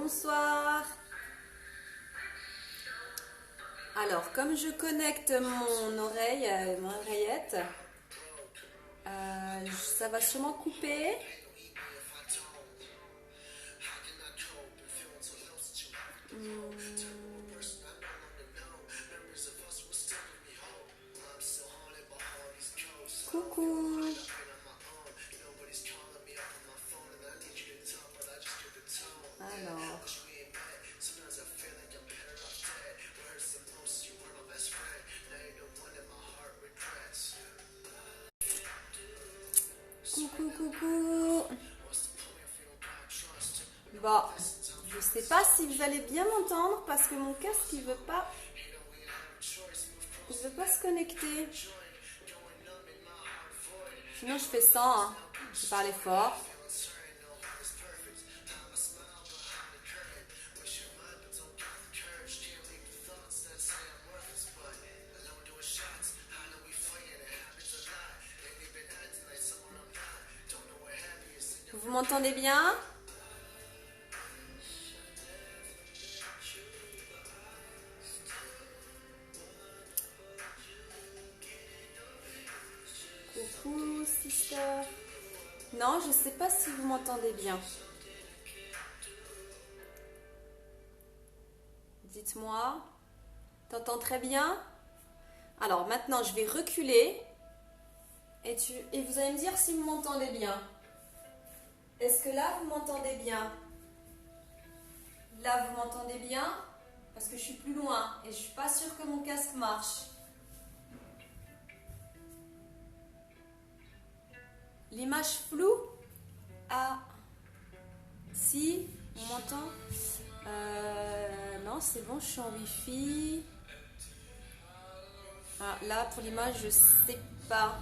Bonsoir. Alors, comme je connecte mon oreillette, ça va sûrement couper. Coucou. Alors. Coucou. Bon, je sais pas si vous allez bien m'entendre parce que mon casque il veut pas se connecter. Sinon je fais sans, hein. Je parle fort. Vous m'entendez bien? Coucou, sister. Non, je sais pas si vous m'entendez bien. Dites-moi. T'entends très bien? Alors maintenant, je vais reculer et vous allez me dire si vous m'entendez bien. Est-ce que là, vous m'entendez bien? Là, vous m'entendez bien? Parce que je suis plus loin et je suis pas sûre que mon casque marche. L'image floue? Ah, si, on m'entend? Non, c'est bon, je suis en Wi-Fi. Ah, là, pour l'image, je sais pas.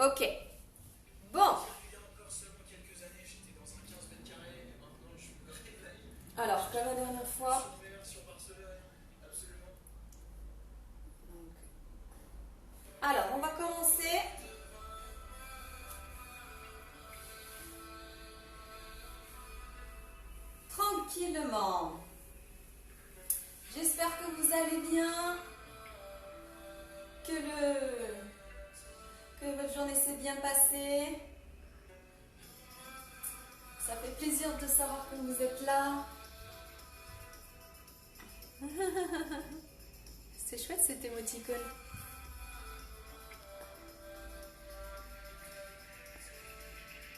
Ok. Bon. Alors, comme la dernière fois. Alors, on va commencer. Tranquillement. J'espère que vous allez bien. Que votre journée s'est bien passée. Ça fait plaisir de savoir que vous êtes là. C'est chouette cet émoticône.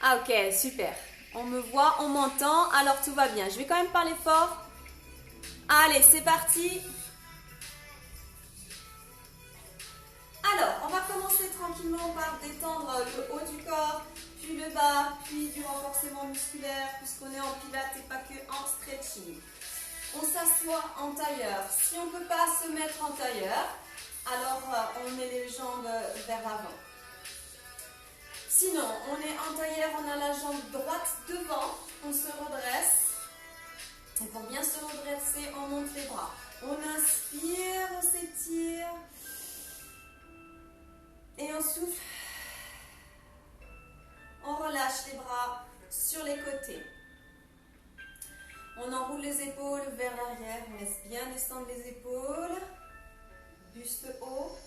Ah ok, super. On me voit, on m'entend, alors tout va bien. Je vais quand même parler fort. Allez, c'est parti. Alors, on va commencer tranquillement par détendre le haut du corps, puis le bas, puis du renforcement musculaire, puisqu'on est en pilates et pas que en stretching. On s'assoit en tailleur. Si on ne peut pas se mettre en tailleur, alors on met les jambes vers l'avant. Sinon, on est en tailleur, on a la jambe droite devant, on se redresse. Et pour bien se redresser, on monte les bras. On inspire, on s'étire. Et on souffle. On relâche les bras sur les côtés. On enroule les épaules vers l'arrière. On laisse bien descendre les épaules. Buste haut.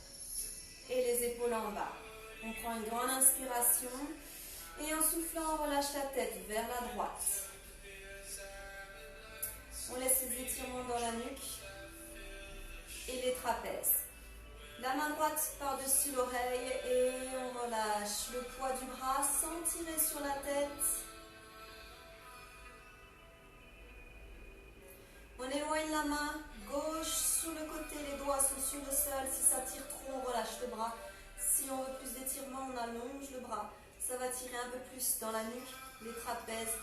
Et les épaules en bas. On prend une grande inspiration. Et en soufflant, on relâche la tête vers la droite. On laisse les étirements dans la nuque. Et les trapèzes. La main droite par-dessus l'oreille et on relâche le poids du bras sans tirer sur la tête. On éloigne la main gauche sur le côté, les doigts sont sur le sol. Si ça tire trop, on relâche le bras. Si on veut plus d'étirement, on allonge le bras. Ça va tirer un peu plus dans la nuque, les trapèzes.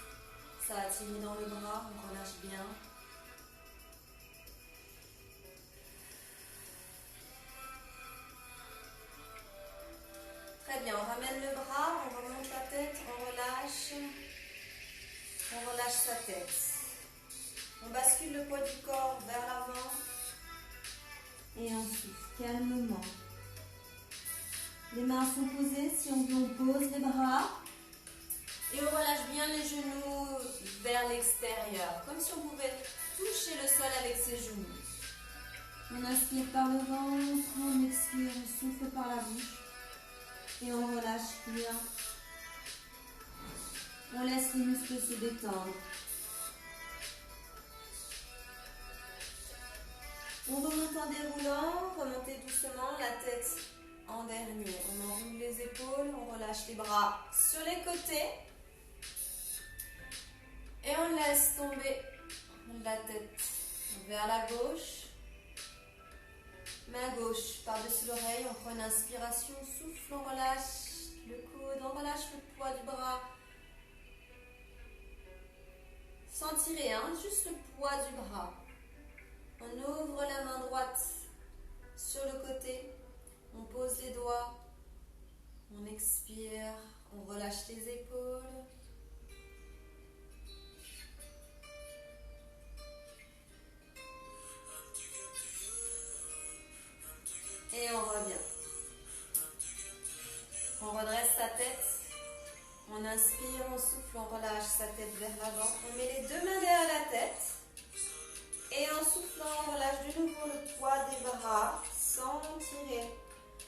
Ça va tirer dans le bras, on relâche bien. Très bien, on ramène le bras, on remonte la tête, on relâche sa tête. On bascule le poids du corps vers l'avant et on souffle calmement. Les mains sont posées, si on veut on pose les bras Et on relâche bien les genoux vers l'extérieur, comme si on pouvait toucher le sol avec ses genoux. On inspire par le ventre, on expire, on souffle par la bouche. Et on relâche bien. On laisse les muscles se détendre. On remonte en déroulant, remontez doucement la tête en dernier. On enroule les épaules, on relâche les bras sur les côtés. Et on laisse tomber la tête vers la gauche. Main gauche par-dessus l'oreille, on prend une inspiration, on souffle, on relâche le coude, on relâche le poids du bras. Sans tirer, juste le poids du bras. On ouvre la main droite sur le côté, on pose les doigts, on expire, on relâche les épaules. Et on revient. On redresse sa tête. On inspire, on souffle, on relâche sa tête vers l'avant. On met les deux mains derrière la tête. Et en soufflant, on relâche de nouveau le poids des bras sans tirer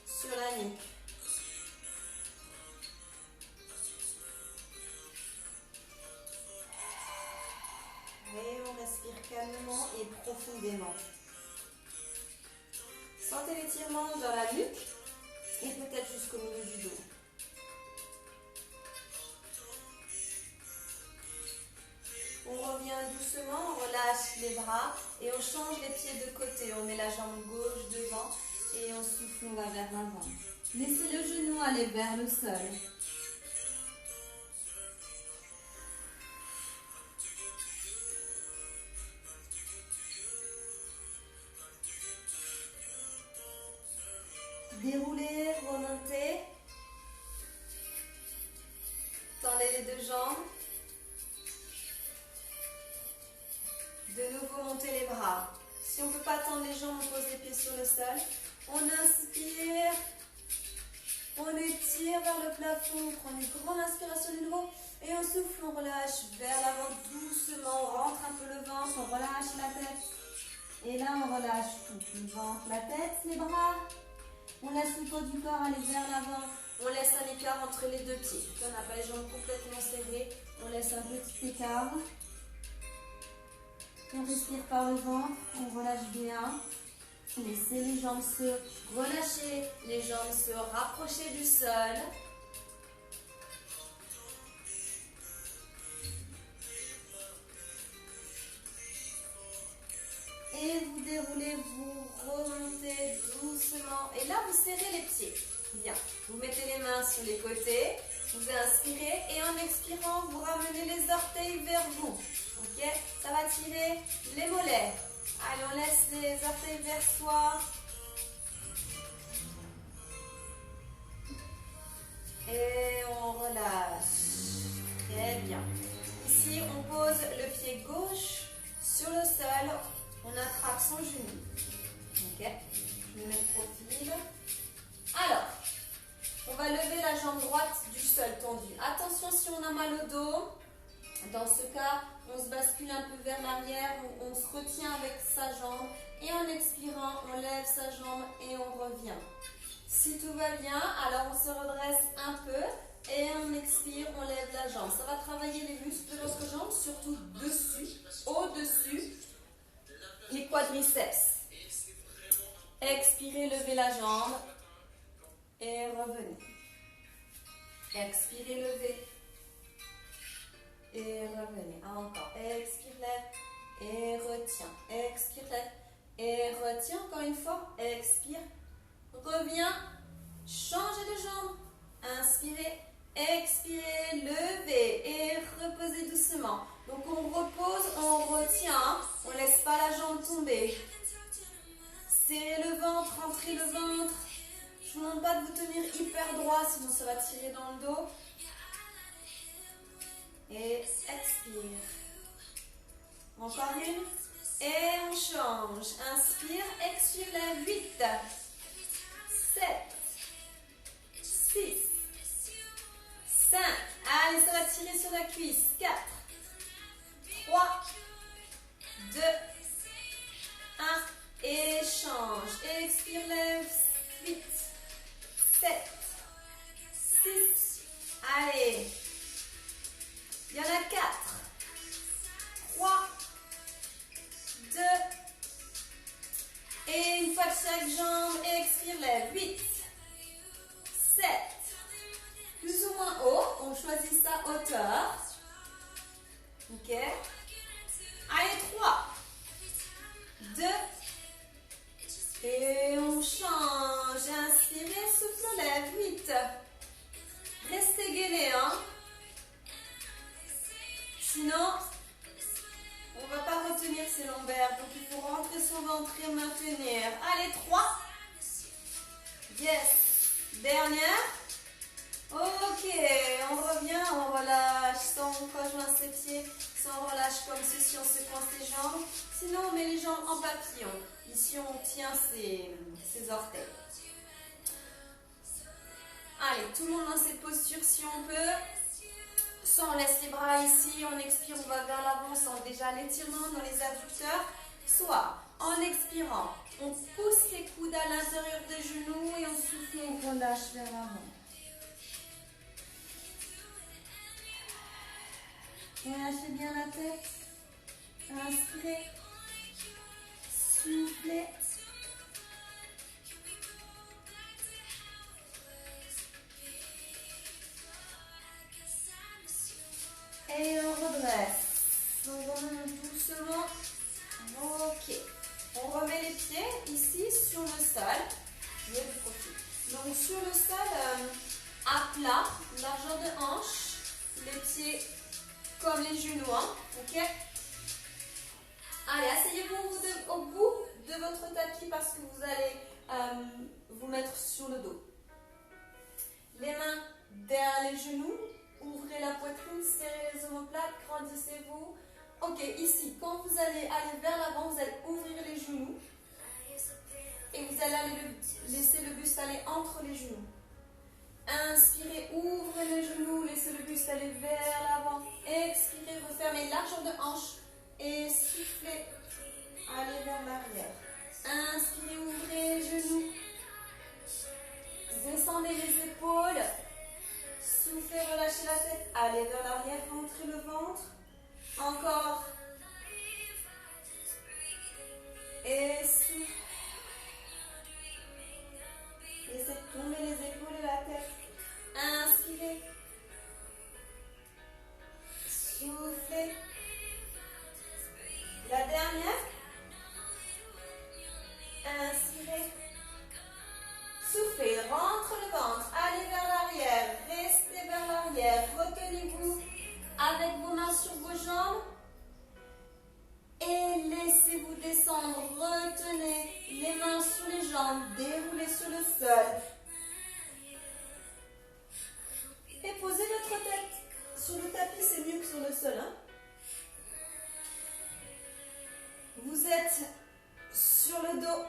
sur la nuque. Et on respire calmement et profondément. Sentez l'étirement dans la nuque et peut-être jusqu'au milieu du dos. On revient doucement, on relâche les bras et on change les pieds de côté. On met la jambe gauche devant et on souffle, on va vers l'avant. Laissez le genou aller vers le sol. Déroulez, remontez. Tendez les deux jambes. De nouveau, montez les bras. Si on ne peut pas tendre les jambes, on pose les pieds sur le sol. On inspire. On étire vers le plafond. On prend une grande inspiration de nouveau. Et on souffle, on relâche vers l'avant doucement. On rentre un peu le ventre, on relâche la tête. Et là, on relâche tout. Le ventre, la tête, les bras. On laisse le poids du corps aller vers l'avant. On laisse un écart entre les deux pieds. On n'a pas les jambes complètement serrées. On laisse un petit écart. On respire par le ventre. On relâche bien. Laissez les jambes se relâcher. Les jambes se rapprocher du sol. Et vous déroulez, vous remontez doucement. Et là, vous serrez les pieds. Bien. Vous mettez les mains sur les côtés. Vous inspirez. Et en expirant, vous ramenez les orteils vers vous. Ok? Ça va tirer les mollets. Allez, on laisse les orteils vers soi. Et on relâche. Très bien. Ici, on pose le pied gauche sur le sol. On attrape son genou. Ok? Je me mets le profil. Alors, on va lever la jambe droite du sol tendu. Attention si on a mal au dos. Dans ce cas, on se bascule un peu vers l'arrière. On se retient avec sa jambe. Et en expirant, on lève sa jambe et on revient. Si tout va bien, alors on se redresse un peu. Et on expire, on lève la jambe. Ça va travailler les muscles de notre jambe, surtout dessus, au-dessus. Les quadriceps. Expirez, levez la jambe et revenez. Expirez, levez et revenez. Encore. Expire, lève et retiens. Expire, lève et retiens. Encore une fois. Expire, reviens. Changez de jambe. Inspirez, expirez, levez et reposez doucement. Donc on repose, on retient, on ne laisse pas la jambe tomber. Serrez le ventre, rentrez le ventre. Je ne vous demande pas de vous tenir hyper droit, sinon ça va tirer dans le dos. Et expire. Encore une. Et on change. Inspire, expire, lève. 8, 7, 6, 5. Allez, ça va tirer sur la cuisse. 4, 3, 2, 1. Échange. Expire, lève. 8, 7, 6. Allez. Il y en a 4, 3, 2. Et une fois que chaque jambe, expire, lève. 8, 7. Plus ou moins haut. On choisit sa hauteur. Ok. Allez, 3, 2. Et on change. Inspirez, souffle, lève. 8. Restez gainé, hein. Sinon, on ne va pas retenir ses lombaires. Donc, il faut rentrer son ventre et maintenir. Allez, 3. Yes. Dernière. Ok, on revient, on relâche. Soit on rejoint ses pieds, soit on relâche comme ceci, on secoue ses jambes. Sinon, on met les jambes en papillon. Ici, on tient ses orteils. Allez, tout le monde dans cette posture si on peut. Soit on laisse les bras ici, on expire, on va vers l'avant, on sent déjà l'étirement dans les adducteurs. Soit, en expirant, on pousse les coudes à l'intérieur des genoux et on souffle, on relâche vers l'avant. Relâchez bien la tête. Inspirez. Soufflez. Et on redresse. On remonte doucement. Ok. On remet les pieds ici sur le sol. Je vais vous profiter. Donc sur le sol, à plat, largeur de hanche. Les pieds comme les genoux. Hein. Ok. Allez, asseyez-vous au bout de votre tapis parce que vous allez vous mettre sur le dos. Les mains derrière les genoux. Ouvrez la poitrine, serrez les omoplates, grandissez-vous. Ok, ici, quand vous allez aller vers l'avant, vous allez ouvrir les genoux. Et vous allez laisser le buste aller entre les genoux. Inspirez, ouvrez les genoux, laissez le buste aller vers l'avant. Expirez, refermez largeur de hanche. Et soufflez, allez vers l'arrière. Inspirez, ouvrez les genoux. Descendez les épaules. Soufflez, relâchez la tête. Allez vers l'arrière, rentrez le ventre. Encore. Et soufflez. Laissez tomber les épaules et la tête. Inspirez. Soufflez. La dernière. Inspirez. Soufflez, rentre le ventre, allez vers l'arrière, restez vers l'arrière, retenez-vous avec vos mains sur vos jambes et laissez-vous descendre, retenez les mains sur les jambes, déroulez sur le sol et posez votre tête sur le tapis, c'est mieux que sur le sol. Hein. Vous êtes sur le dos.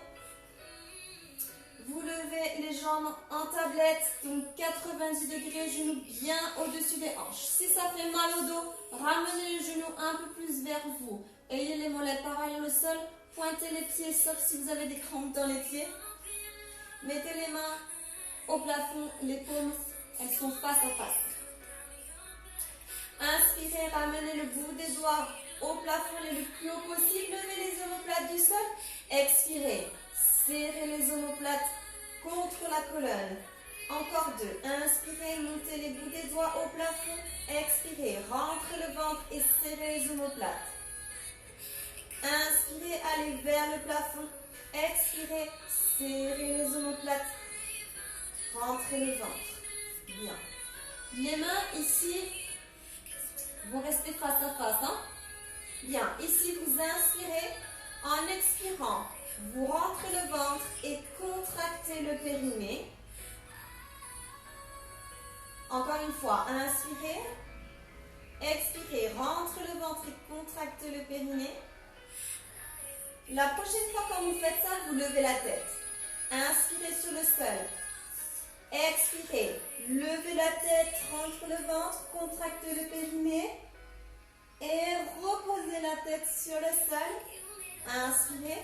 Vous levez les jambes en tablette, donc 90 degrés, genoux bien au-dessus des hanches. Si ça fait mal au dos, ramenez les genoux un peu plus vers vous. Ayez les mollets parallèles au sol, pointez les pieds, sauf si vous avez des crampes dans les pieds. Mettez les mains au plafond, les paumes, elles sont face à face. Inspirez, ramenez le bout des doigts au plafond le plus haut possible, levez les omoplates du sol. Expirez. Serrez les omoplates contre la colonne. Encore 2. Inspirez, montez les bouts des doigts au plafond. Expirez, rentrez le ventre et serrez les omoplates. Inspirez, allez vers le plafond. Expirez, serrez les omoplates. Rentrez le ventre. Bien. Les mains ici vont rester face à face. Hein? Bien. Ici, vous inspirez en expirant. Vous rentrez le ventre et contractez le périnée. Encore une fois, inspirez. Expirez, rentrez le ventre et contractez le périnée. La prochaine fois quand vous faites ça, vous levez la tête. Inspirez sur le sol. Expirez. Levez la tête, rentre le ventre, contractez le périnée. Et reposez la tête sur le sol. Inspirez.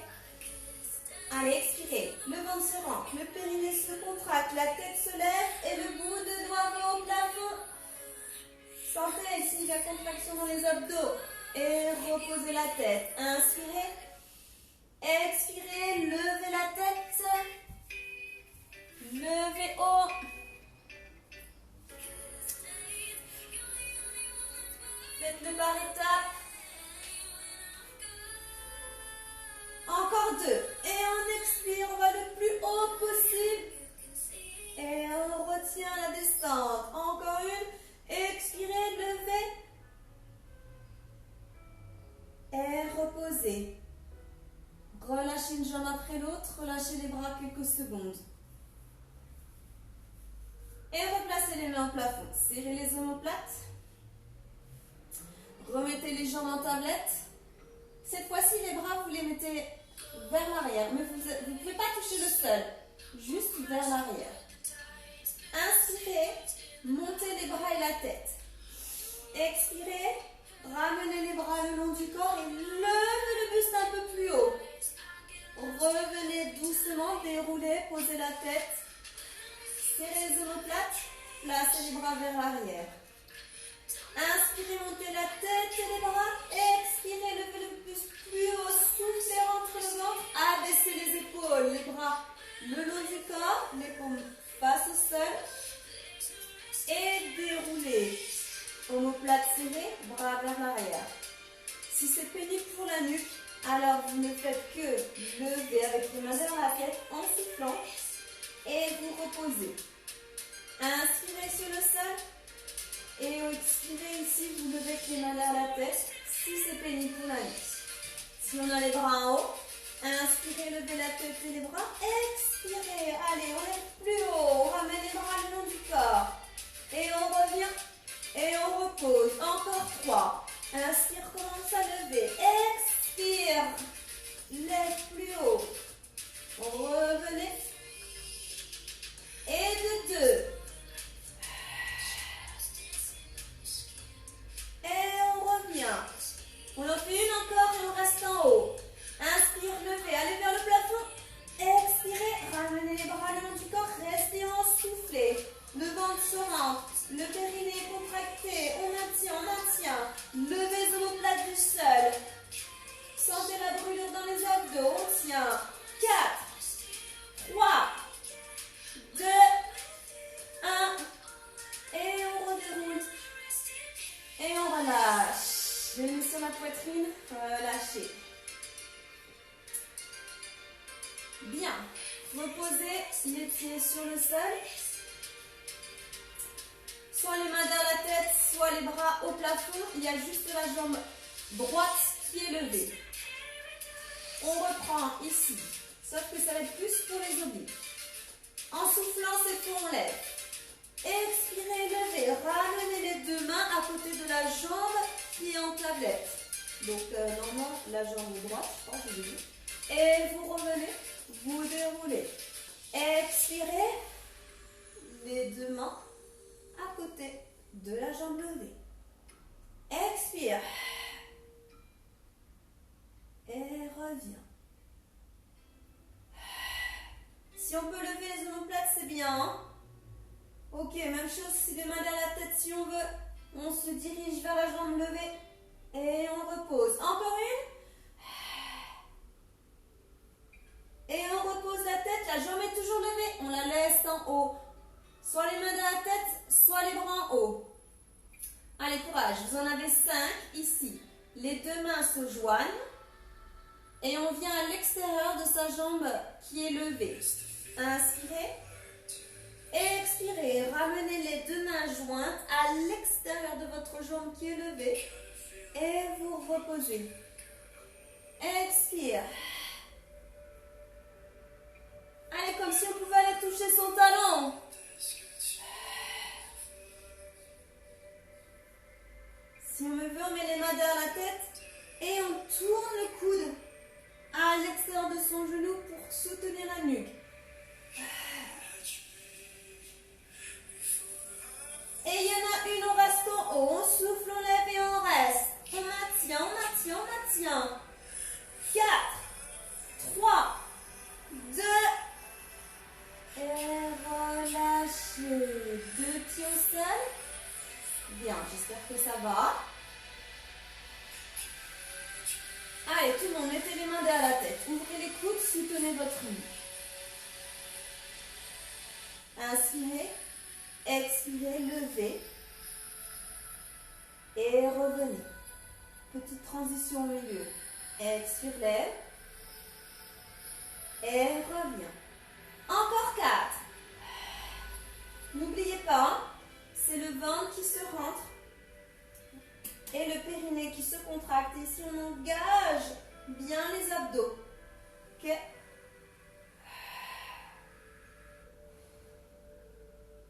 Allez, expirez. Le ventre se rentre, le périnée se contracte, la tête se lève et le bout de doigt va au plafond. Sentez ici la contraction dans les abdos. Et reposez la tête. Inspirez. Expirez. Levez la tête. Levez haut. Faites-le par étapes. Encore 2. Et on expire, on va le plus haut possible. Et on retient la descente. Encore une. Expirez, levez. Et reposez. Relâchez une jambe après l'autre. Relâchez les bras quelques secondes. Et replacez les mains au plafond. Serrez les omoplates. Remettez les jambes en tablette. Cette fois-ci, les bras, vous les mettez vers l'arrière. Mais vous ne pouvez pas toucher le sol. Juste vers l'arrière. Inspirez. Montez les bras et la tête. Expirez. Ramenez les bras le long du corps et levez le buste un peu plus haut. Revenez doucement, déroulez, posez la tête. Serrez les omoplates. Placez les bras vers l'arrière. Inspirez, montez la tête et les bras. Expirez, levez le buste plus haut. Soufflez, rentre le ventre. Abaissez les épaules, les bras le long du corps. Les paumes face au sol. Et déroulez. Omoplate serrée, bras vers l'arrière. Si c'est pénible pour la nuque, alors vous ne faites que lever avec les mains vers la tête en soufflant. Et vous reposez. Inspirez sur le sol. Et expirez ici, vous levez avec les mains vers la tête, si c'est pénible pour la nuque. Si on a les bras en haut, inspirez, levez la tête et les bras. Expirez, allez, on lève plus haut, on ramène les bras le long du corps. Et on revient, et on repose. Encore 3. Inspire, commence à lever. Expire, lève plus haut. Revenez. Et de 2. Et on revient. On en fait une encore et on reste en haut. Inspire, levez, allez vers le plafond. Expirez, ramenez les bras le long du corps, restez en soufflé. Le ventre se rentre, le périnée est contracté, on maintient. Levez les omoplates du sol. Sentez la brûlure dans les abdos, on tient. 4, 3, 2, 1. Et on redéroule. Et on relâche. Je mets sur la poitrine, relâchez. Bien. Reposez les pieds sur le sol. Soit les mains dans la tête, soit les bras au plafond. Il y a juste la jambe droite qui est levée. On reprend ici. Sauf que ça va être plus pour les obliques. En soufflant, c'est pour on lève. Expirez, levez. Ramenez les deux mains à côté de la jambe qui est en tablette. Donc, normalement, la jambe droite, je crois, je l'ai dit. Et vous revenez, vous déroulez. Expirez. Les deux mains à côté de la jambe levée. Expire. Et reviens. Si on peut lever les omoplates, c'est bien. Hein? Ok, même chose si les mains derrière la tête, si on veut. On se dirige vers la jambe levée. Et on repose. Encore une. Et on repose la tête. La jambe est toujours levée. On la laisse en haut. Soit les mains dans la tête, soit les bras en haut. Allez, courage. Vous en avez 5 ici. Les deux mains se joignent. Et on vient à l'extérieur de sa jambe qui est levée. Inspirez. Expirez. Ramenez les deux mains jointes à l'extérieur de votre jambe qui est levée. Et vous reposez. Expire. Allez, comme si on pouvait aller toucher son talon. Si on veut, on met les mains derrière la tête et on tourne le coude à l'extérieur de son genou pour soutenir la nuque. tout le monde, mettez les mains derrière la tête. Ouvrez les coudes, soutenez votre nuque. Inspirez, expirez, levez. Et revenez. Petite transition au milieu. Expire, lève. Et reviens. Encore 4. N'oubliez pas, c'est le ventre qui se rentre et le périnée qui se contracte. Ici, on engage bien les abdos. Ok?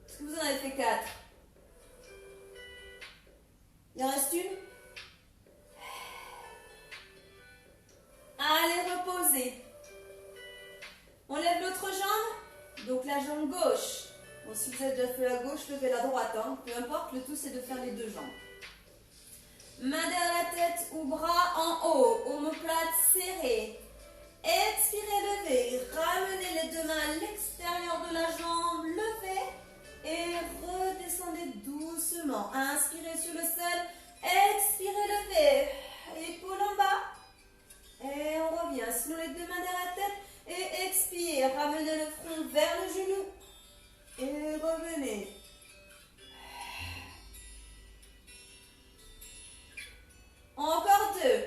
Est-ce que vous en avez fait 4? Il en reste une? Allez, reposez. On lève l'autre jambe, donc la jambe gauche. Bon, si vous avez déjà fait la gauche, levez la droite. Hein. Peu importe, le tout c'est de faire les deux jambes. Main derrière la tête ou bras en haut, omoplate serrée. Expirez, levez. Ramenez les deux mains à l'extérieur de la jambe, levez. Et redescendez doucement. Inspirez sur le sol, expirez, levez. Épaule en bas. Et on revient. Sinon, les deux mains derrière la tête. Et expire. Ramenez le front vers le genou. Et revenez. Encore 2.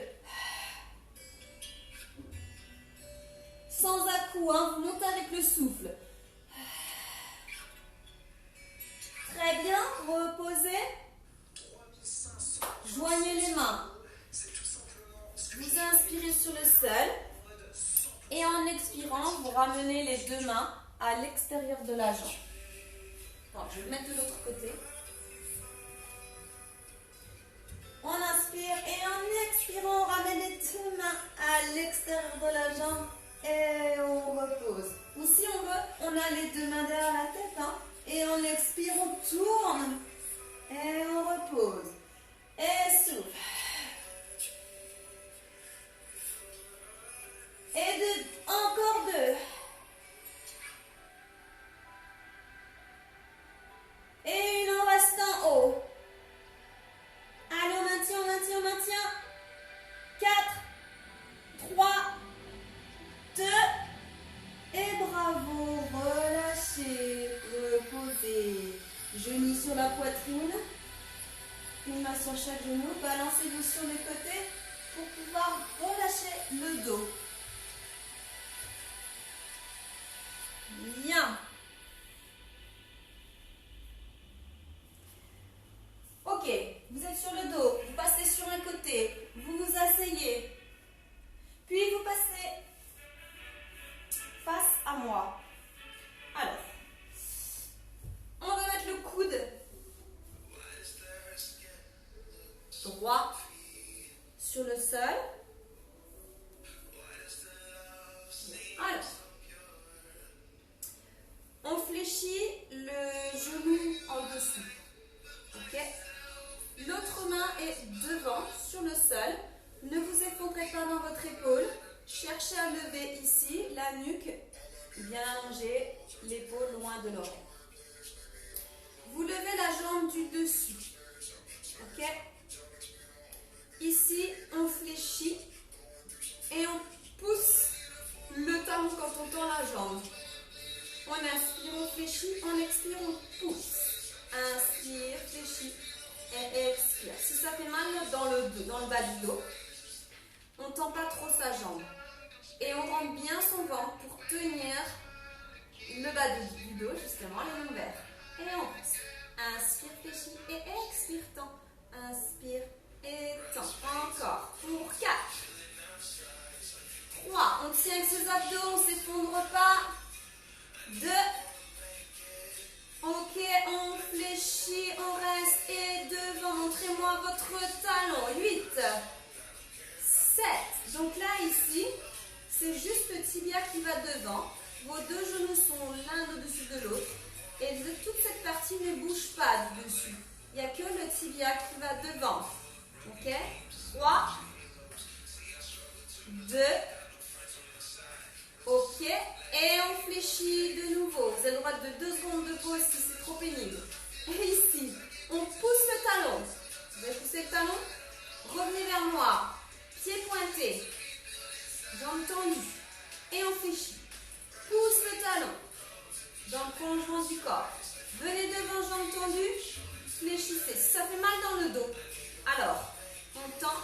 Sans à-coups, hein, vous montez avec le souffle. Très bien, reposez. Joignez les mains. Vous inspirez sur le sol. Et en expirant, vous ramenez les deux mains à l'extérieur de la jambe. Bon, je vais le mettre de l'autre côté. On inspire et en expirant, on ramène les deux mains à l'extérieur de la jambe et on repose. Ou si on veut, on a les deux mains derrière la tête. Hein, et on expire, on tourne et on repose. Et souffle. Et encore 2. Et une en reste en haut. Allez, on maintient, on maintient, on maintient. 4, 3, 2. Et bravo, relâchez, reposez. Genoux sur la poitrine. Une main sur chaque genou. Balancez-vous sur les côtés pour pouvoir relâcher le dos. Bien. Ok, vous êtes sur le dos, vous passez sur un côté, vous vous asseyez, puis vous passez face à moi. Alors, on va mettre le coude droit sur le sol. Alors, on fléchit le genou en dessous. Ok? L'autre main est devant, sur le sol. Ne vous effondrez pas dans votre épaule. Cherchez à lever ici la nuque, bien allongée, l'épaule loin de l'oreille. Vous levez la jambe du dessus. Ok? Ici, on fléchit et on pousse le talon quand on tend la jambe. On inspire, on fléchit, on expire, on pousse. Inspire, fléchit et expire. Si ça fait mal dans le bas du dos, on ne tend pas trop sa jambe. Et on rentre bien son ventre pour tenir le bas du dos, justement, les lombaires. Et on pousse. Inspire, fléchit et expire, tend. Inspire et tend. Encore. Pour 4. 3. On tient avec ses abdos, on ne s'effondre pas. 2. Ok, on fléchit, on reste et devant, montrez-moi votre talon. 8, 7. Donc là, ici, c'est juste le tibia qui va devant. Vos deux genoux sont l'un au-dessus de l'autre. Et toute cette partie ne bouge pas du dessus. Il n'y a que le tibia qui va devant. Ok? 3, 2, ok. Et on fléchit de nouveau. Vous avez le droit de 2 secondes de pause si c'est trop pénible. Et ici, on pousse le talon. Vous avez poussé le talon? Revenez vers moi. Pied pointé. Jambes tendues. Et on fléchit. Pousse le talon dans le prolongement du corps. Venez devant, jambes tendues. Fléchissez. Si ça fait mal dans le dos, alors on tend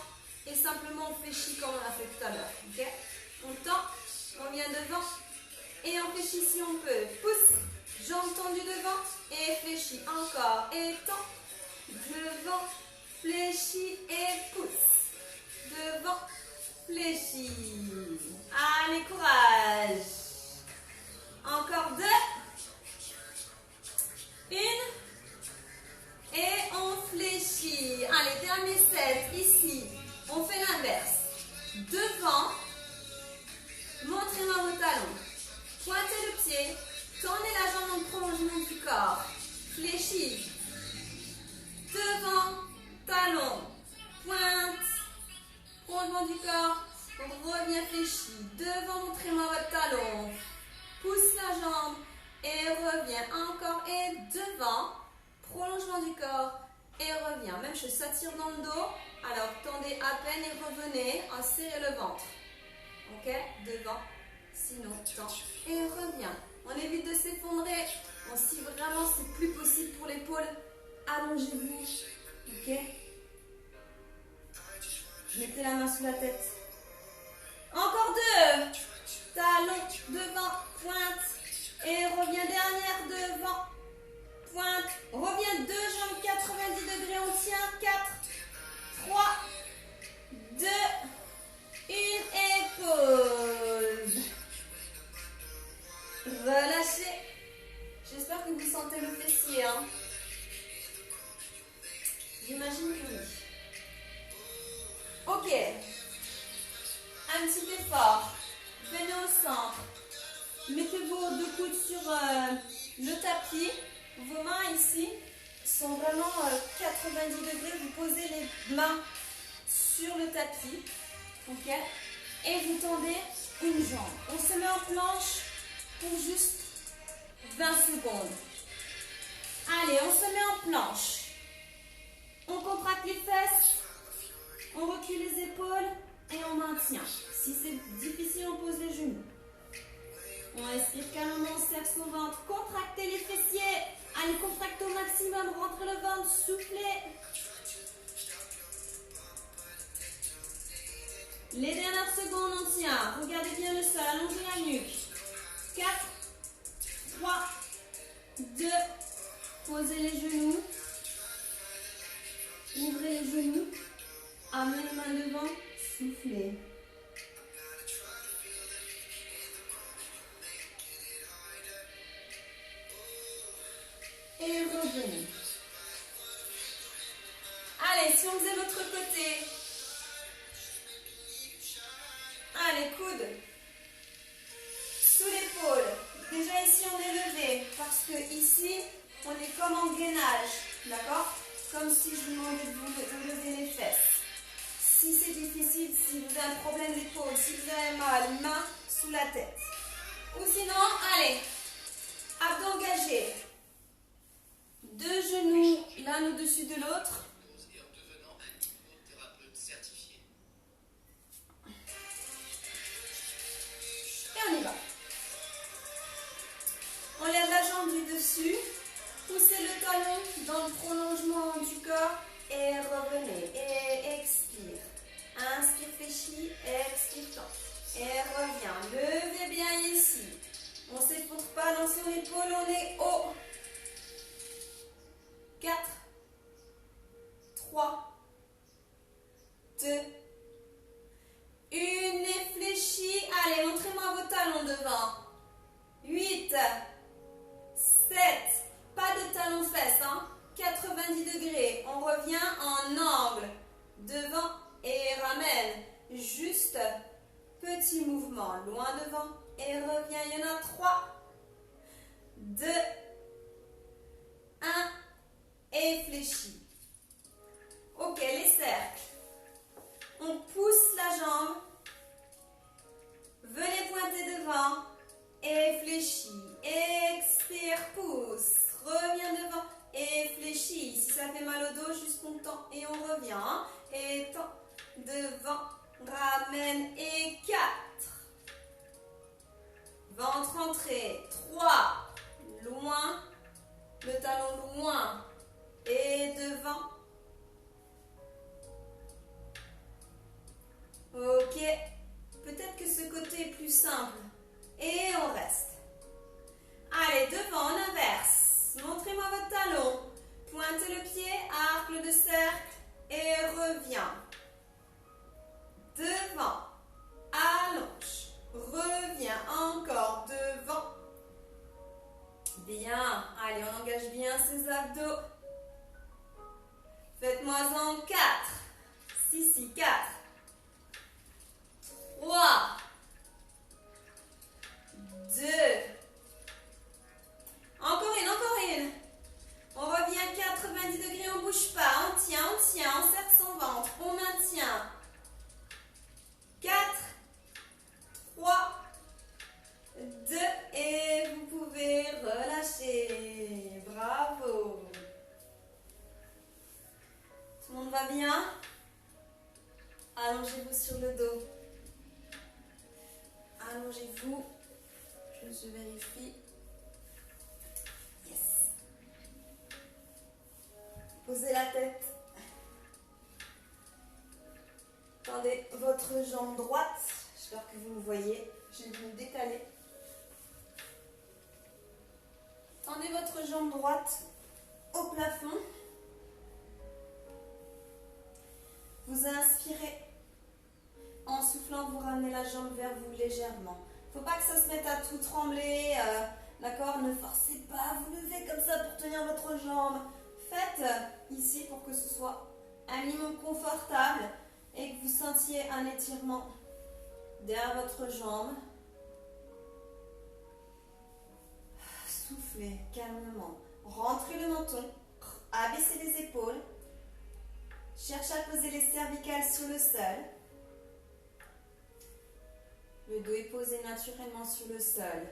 et simplement on fléchit comme on a fait tout à l'heure. Okay? On tend, on vient devant et on fléchit si on peut. Pousse, jambes tendues devant et fléchis. Encore et tend. Devant, fléchis et pousse. Devant, fléchis. Allez, courage. Encore 2. 1. Et on fléchit. Allez, dernier set. Ici, on fait l'inverse. Devant, montrez-moi vos talons. Pointez le pied. Tournez la jambe en prolongement du corps. Fléchis. Devant, talon. Pointe. Prolongement du corps. On revient fléchi. Devant, montrez-moi votre talon. Pousse la jambe et reviens. Encore et devant. Prolongement du corps et reviens. Même chose, ça tire dans le dos. Alors, tendez à peine et revenez. Serrez le ventre. Ok? Devant. Sinon, tend et reviens. On évite de s'effondrer. Si vraiment c'est plus possible pour l'épaule, allongez-vous. Ok? Mettez la main sous la tête. Encore 2. Talon devant, pointe. Et reviens dernière devant. Pointe. Reviens 2 jambes 90 degrés. On tient. 4, 3, 2, 1 et pause. Relâchez. J'espère que vous sentez le fessier. Hein. J'imagine que oui. Ok. Un petit effort. Venez au centre. Mettez vos 2 coudes sur le tapis. Vos mains ici sont vraiment 90 degrés. Vous posez les mains sur le tapis. Ok. Et vous tendez une jambe. On se met en planche pour juste 20 secondes. Allez, on se met en planche. On contracte les fesses. On recule les épaules et on maintient. Si c'est difficile, on pose les genoux. On respire calmement, on serre son ventre. Contractez les fessiers. Allez, contractez au maximum. Rentrez le ventre, soufflez. Les dernières secondes, on tient. Regardez bien le sol, allongez la nuque. 4, 3, 2. Posez les genoux. Ouvrez les genoux. Amenez les mains devant. Soufflez. Et revenez. Allez, si on faisait l'autre côté. Allez, coude sous l'épaule. Déjà ici, on est levé. Parce que ici, on est comme en gainage. D'accord? Comme si je vous demandais de vous lever les fesses. Si c'est difficile, si vous avez un problème d'épaule, si vous avez mal, main sous la tête. Ou sinon, allez, abdos engagés. 2 genoux l'un au-dessus de l'autre. Et on y va. On lève la jambe du dessus. Poussez le talon dans le prolongement du corps. Et revenez. Et expire. Inspire, fléchis. Expire, tend. Et reviens. Levez bien ici. On ne s'effondre pas dans son épaule. On est haut. 4, 3, 2, 1 et fléchis. Allez, montrez-moi vos talons devant. 8, 7, pas de talons fesses, hein. 90 degrés. On revient en angle. Devant et ramène. Juste petit mouvement. Loin devant et reviens. Il y en a 3, 2, 1. Et fléchis. Ok, les cercles. On pousse la jambe. Venez pointer devant. Et fléchis. Expire, pousse. Reviens devant. Et fléchis. Si ça fait mal au dos, juste on tend et on revient. Et tend. Devant. Ramène. Et 4, plus simple. Et on reste. Allez, devant, on inverse. Montrez-moi votre talon. Pointez le pied, arc le cercle et reviens. Devant, allonge, reviens, encore devant. Bien, allez, on engage bien ses abdos. Faites-moi en 4. Si, 4. 3. 2. Encore une. On revient 90 degrés, on ne bouge pas. On tient, on serre son ventre. On maintient. 4, 3, 2 et vous pouvez relâcher. Bravo. Tout le monde va bien? Allongez-vous sur le dos. Allongez-vous. Je vérifie. Yes. Posez la tête. Tendez votre jambe droite. J'espère que vous me voyez. Je vais vous décaler. Tendez votre jambe droite au plafond. Vous inspirez. En soufflant, vous ramenez la jambe vers vous légèrement. Il ne faut pas que ça se mette à tout trembler. D'accord? Ne forcez pas. Vous levez comme ça pour tenir votre jambe. Faites ici pour que ce soit un minimum confortable et que vous sentiez un étirement derrière votre jambe. Soufflez calmement. Rentrez le menton. Abaissez les épaules. Cherchez à poser les cervicales sur le sol. Le dos est posé naturellement sur le sol.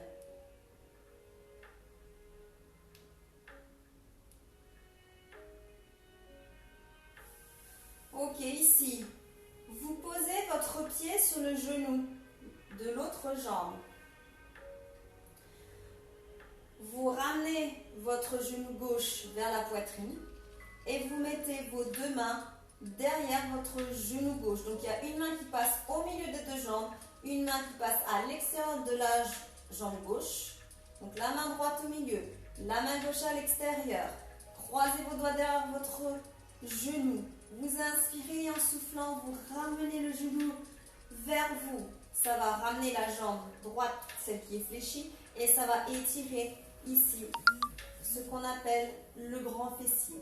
Ok, ici, vous posez votre pied sur le genou de l'autre jambe. Vous ramenez votre genou gauche vers la poitrine et vous mettez vos deux mains derrière votre genou gauche. Donc, il y a une main qui passe au milieu des deux jambes, une main qui passe à l'extérieur de la jambe gauche. Donc, la main droite au milieu, la main gauche à l'extérieur. Croisez vos doigts derrière votre genou. Vous inspirez en soufflant, vous ramenez le genou vers vous. Ça va ramener la jambe droite, celle qui est fléchie, et ça va étirer ici ce qu'on appelle le grand fessier.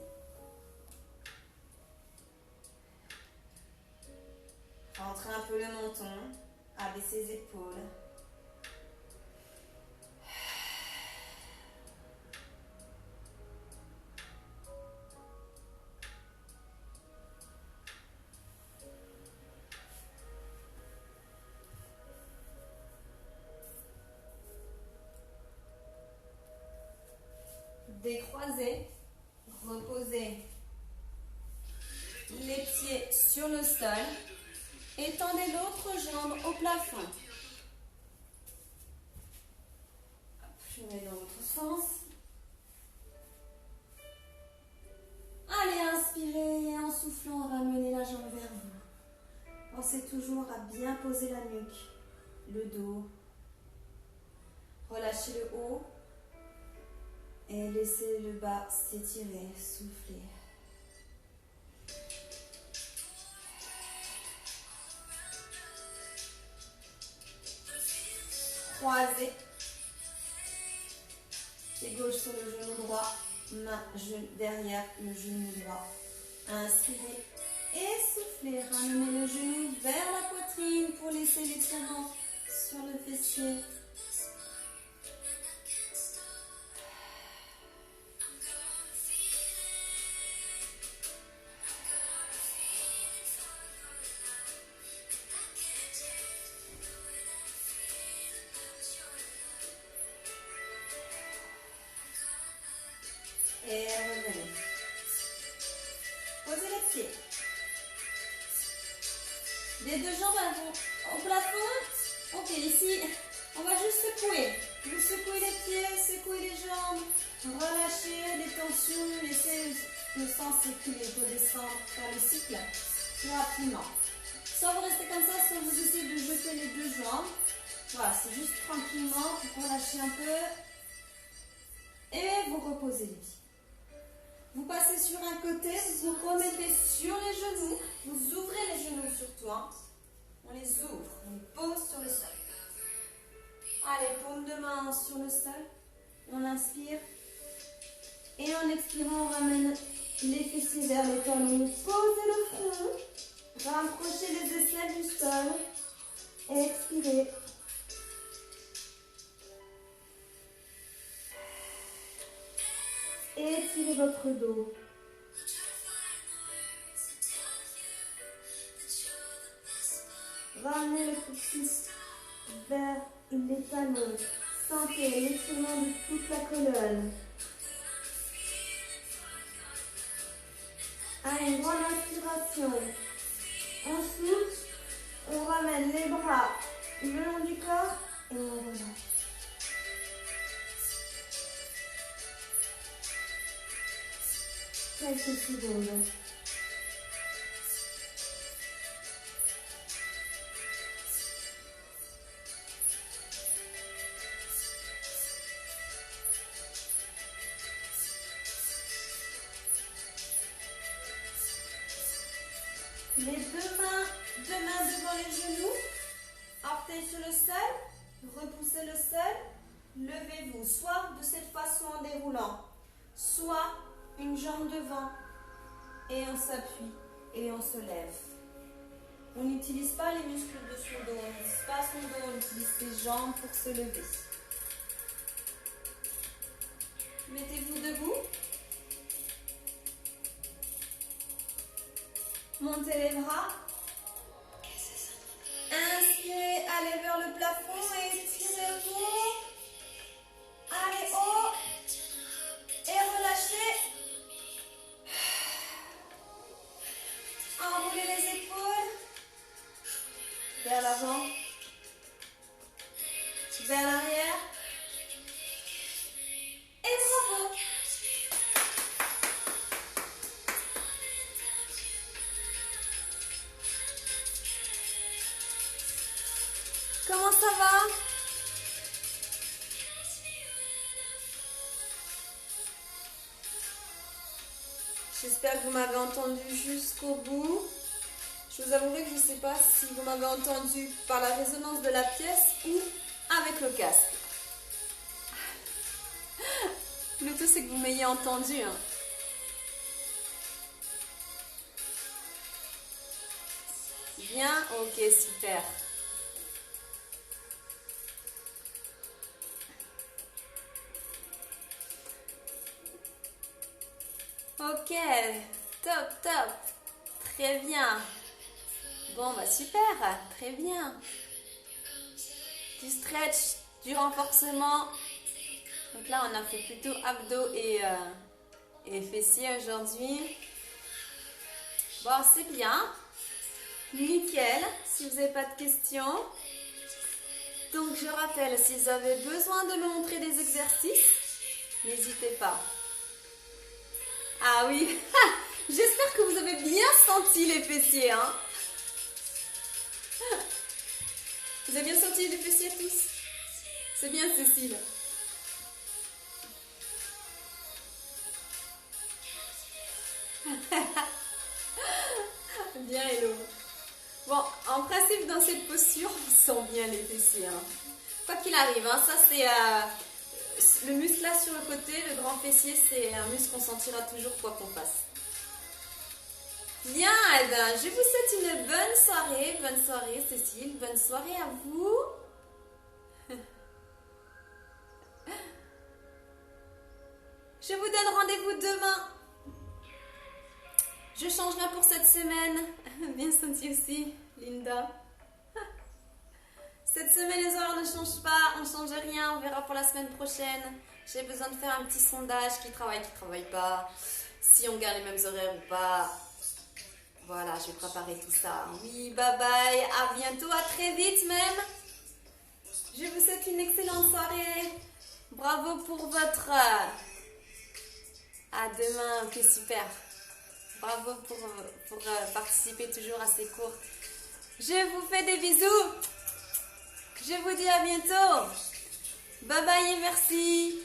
Rentrez un peu le menton, abaissez les épaules. Décroisez, reposez les pieds sur le sol et tendez l'autre jambe au plafond. Je mets dans l'autre sens. Allez, inspirez et en soufflant, ramenez la jambe vers vous. Pensez toujours à bien poser la nuque, le dos. Relâchez le haut. Et laissez le bas s'étirer, souffler. Croisez. Pied gauche sur le genou droit, main derrière le genou droit. Inspirez et soufflez. Ramenez le genou vers la poitrine pour laisser l'étirement sur le fessier. Et revenez. Posez les pieds. Les deux jambes vont au plafond. Ok, ici, on va juste secouer. Vous secouez les pieds, secouez les jambes. Relâchez les tensions. Laissez le sang circuler, redescendre, faire le cycle plus rapidement. Soit vous restez comme ça, soit vous essayez de jeter les deux jambes. Voilà, c'est juste tranquillement pour relâcher un peu. Et vous reposez les pieds. Vous passez sur un côté, vous vous remettez sur les genoux. Vous ouvrez les genoux surtout. Hein. On les ouvre, on les pose sur le sol. Allez, paume de main sur le sol. On inspire. Et en expirant, on ramène les fessiers vers les talons. Posez le front. Rapprochez les aisselles du sol. Expirez. Étirez votre dos. Ramenez le pouce vers les talons. Sentez l'étirement de toute la colonne. Allez, une grande inspiration. On souffle, on ramène les bras le long du corps et on relâche. Quelques secondes. Les deux mains devant les genoux, orteils sur le sol, repoussez le sol, levez-vous, soit de cette façon en déroulant, soit une jambe devant et on s'appuie et on se lève. On n'utilise pas les muscles de son dos, on n'utilise pas son dos, on utilise ses jambes pour se lever. Mettez-vous debout. Montez les bras. Inspirez, allez vers le plafond et étirez-vous. Allez haut. Et relâchez. Enroulez les épaules. Vers l'avant. Vers l'arrière. Et bravo. Comment ça va? J'espère que vous m'avez entendu jusqu'au bout. Je vous avouerai que je ne sais pas si vous m'avez entendu par la résonance de la pièce ou avec le casque. Le tout, c'est que vous m'ayez entendu. Hein. Bien, ok, super. Ok, top, top. Très bien. Bon, bah super, très bien. Du stretch, du renforcement. Donc là, on a fait plutôt abdos et fessiers aujourd'hui. Bon, c'est bien. Nickel, si vous n'avez pas de questions. Donc, je rappelle, si vous avez besoin de me montrer des exercices, n'hésitez pas. Ah oui, j'espère que vous avez bien senti les fessiers, hein. Vous avez bien senti les fessiers tous? C'est bien, Cécile. Bien, Hello. Bon, en principe, dans cette posture, on sent bien les fessiers. Hein. Quoi qu'il arrive, hein, ça c'est le muscle là sur le côté, le grand fessier, c'est un muscle qu'on sentira toujours quoi qu'on fasse. Bien, eh ben, je vous souhaite une bonne soirée Cécile, bonne soirée à vous. Je vous donne rendez-vous demain. Je change rien pour cette semaine. Bien senti aussi, Linda. Cette semaine, les horaires ne changent pas, on ne change rien, on verra pour la semaine prochaine. J'ai besoin de faire un petit sondage, qui travaille pas, si on garde les mêmes horaires ou pas. Voilà, je vais préparer tout ça. Oui, bye bye, à bientôt, à très vite même. Je vous souhaite une excellente soirée. Bravo pour votre... À demain, ok, super. Bravo pour participer toujours à ces cours. Je vous fais des bisous. Je vous dis à bientôt. Bye bye et merci.